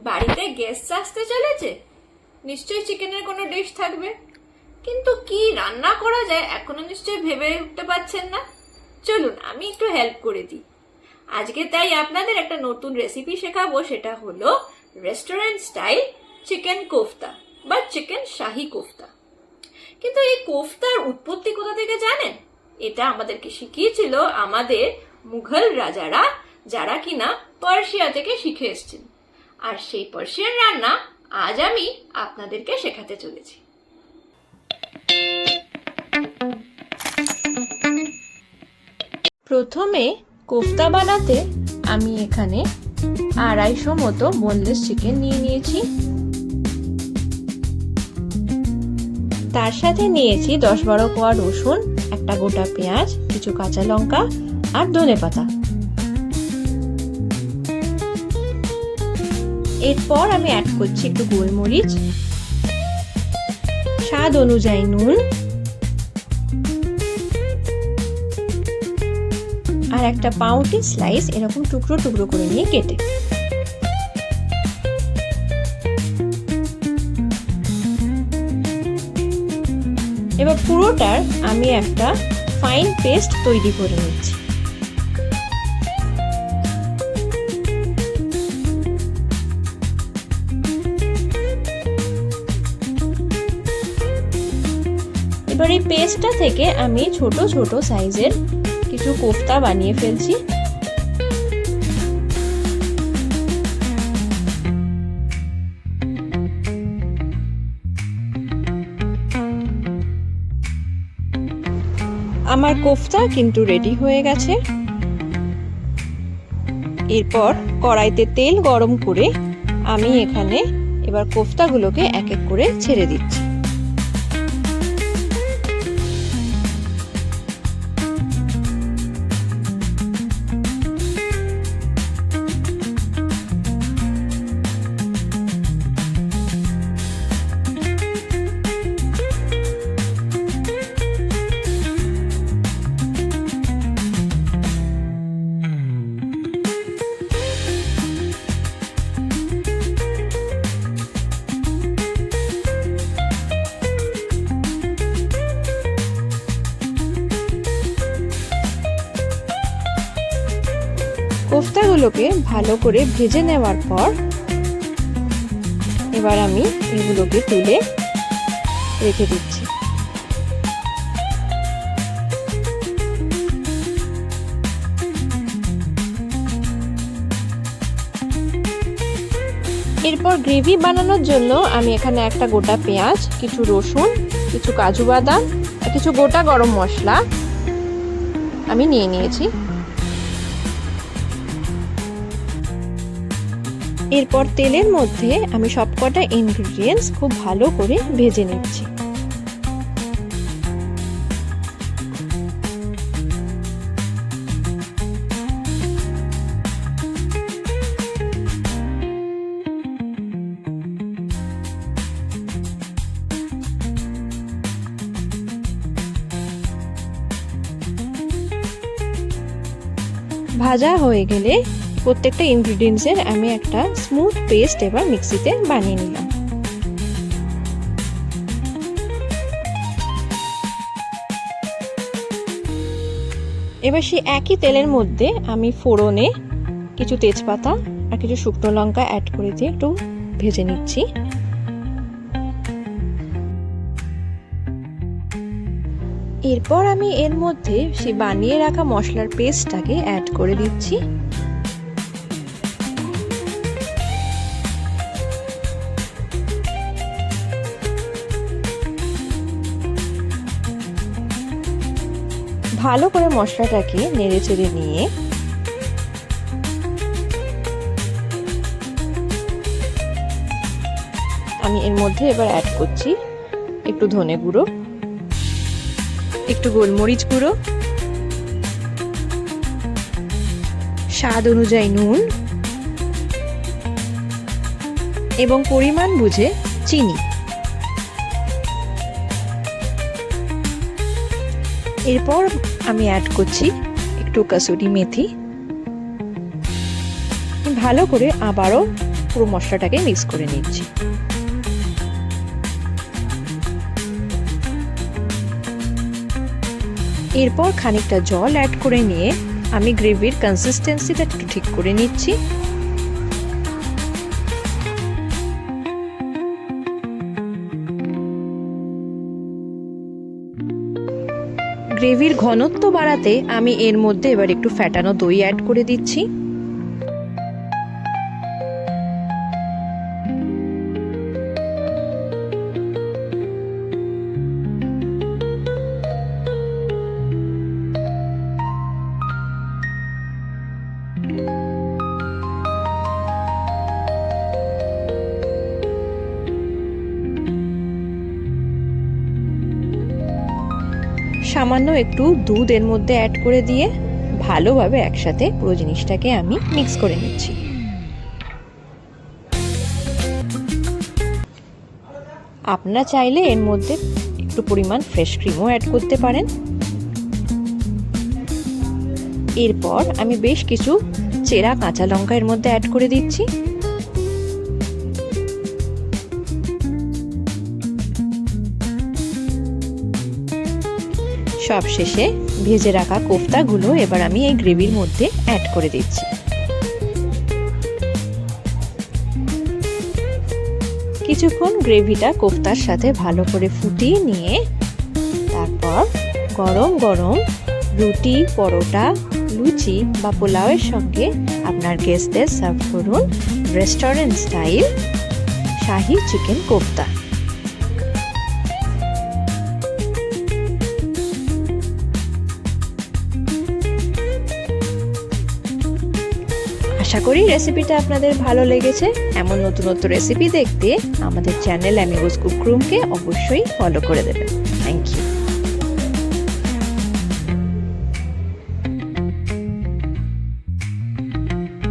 বাড়িতে গেস্ট আসতে চলেছে, নিশ্চয়ই চিকেনের কোনো ডিশ থাকবে। কিন্তু কি রান্না করা যায় এখনো নিশ্চয়ই ভেবে উঠতে পারছেন না। চলুন আমি একটু হেল্প করে দিই। আজকে তাই আপনাদের একটা নতুন রেসিপি শেখাবো, সেটা হলো রেস্টুরেন্ট স্টাইল চিকেন কোফতা বা চিকেন শাহি কোফতা। কিন্তু এই কোফতার উৎপত্তি কোথা থেকে জানেন? এটা আমাদেরকে শিখিয়েছিল আমাদের মুঘল রাজারা, যারা কিনা পার্সিয়া থেকে শিখে এসেছেন। আর সেই পার্সিয়ান রান্না আজ আমি আপনাদেরকে শেখাতে চলেছি। প্রথমে কোফতা বানাতে আমি এখানে 250 মতো বোনলেস চিকেন নিয়ে নিয়েছি। তার সাথে নিয়েছি 10-12 কোয়া রসুন, একটা গোটা পেঁয়াজ, কিছু কাঁচা লঙ্কা আর ধনেপাতা। এরপর আমি অ্যাড করছি একটু গোলমরিচ, স্বাদ অনুযায়ী নুন আর একটা পাউরুটি স্লাইস এরকম টুকরো টুকরো করে নিয়ে কেটে। এবার পুরোটার আমি একটা ফাইন পেস্ট তৈরি করে নিচ্ছি। এবার এই পেস্টটা থেকে আমি ছোট ছোট সাইজের কিছু কোফতা বানিয়ে ফেলছি। আমার কোফতা কিন্তু রেডি হয়ে গেছে। এরপর কড়াইতে তেল গরম করে আমি এখানে এবার কোফতাগুলোকে এক এক করে ছেড়ে দিচ্ছি। কোফতাগুলোকে ভালো করে ভেজে নেওয়ার পর এবার আমি এগুলোকে তুলে রেখে দিচ্ছি। এরপর গ্রেভি বানানোর জন্য আমি এখানে একটা গোটা পেঁয়াজ, কিছু রসুন, কিছু কাজু বাদাম আর কিছু গোটা গরম মশলা আমি নিয়ে নিয়েছি। এরপর তেলের মধ্যে আমি সবকটা ইনগ্রেডিয়েন্টস খুব ভালো করে ভেজে নিচ্ছি। ভাজা হয়ে গেলে প্রত্যেকটা ইনগ্রেডিয়েন্টসের আমি একটা স্মুথ পেস্ট এবার মিক্সিতে বানিয়ে নিলাম। এবার সেই একই তেলের মধ্যে আমি ফোড়নে কিছু তেজপাতা আর কিছু শুকনো লঙ্কা অ্যাড করে দিয়ে একটু ভেজে নিচ্ছি। এরপর আমি এর মধ্যে সেই বানিয়ে রাখা মশলার পেস্টটাকে অ্যাড করে দিচ্ছি। ভালো করে মশলাটাকে নেড়ে চেড়ে নিয়ে আমি এর মধ্যে এবার অ্যাড করছি একটু ধনে গুঁড়ো, একটু গোলমরিচ গুঁড়ো, স্বাদ অনুযায়ী নুন এবং পরিমাণ বুঝে চিনি। এরপর আমি অ্যাড করছি একটু কাসুরি মেথি। ভালো করে আবারও পুরো মশলাটাকে মিক্স করে নিচ্ছি। এরপর খানিকটা জল অ্যাড করে নিয়ে আমি গ্রেভির কনসিস্টেন্সিটা একটু ঠিক করে নিচ্ছি। গ্রেভির ঘনত্ব বাড়াতে আমি এর মধ্যে এবার একটু ফ্যাটানো দই অ্যাড করে দিচ্ছি। সামান্য একটু দুধ এর মধ্যে অ্যাড করে দিয়ে ভালোভাবে একসাথে পুরো জিনিসটাকে আমি মিক্স করে নিচ্ছি। আপনারা চাইলে এর মধ্যে একটু পরিমাণ ফ্রেশ ক্রিমও অ্যাড করতে পারেন। এরপর আমি বেশ কিছু চেরা কাঁচা লঙ্কা এর মধ্যে অ্যাড করে দিচ্ছি। সবশেষে ভেজে রাখা কোফতাগুলো এবার আমি এই গ্রেভির মধ্যে অ্যাড করে দিচ্ছি। কিছুক্ষণ গ্রেভিটা কোফতার সাথে ভালো করে ফুটিয়ে নিয়ে তারপর গরম গরম রুটি, পরোটা, লুচি বা পোলাওয়ের সঙ্গে আপনার গেস্টদের সার্ভ করুন রেস্টুরেন্ট স্টাইল শাহি চিকেন কোফতা। আশা করি রেসিপিটা আপনাদের ভালো লেগেছে। এমন নতুন নতুন রেসিপি দেখতে আমাদের চ্যানেল অ্যামিগোস কুক রুমকে অবশ্যই ফলো করে দেবেন। Thank you.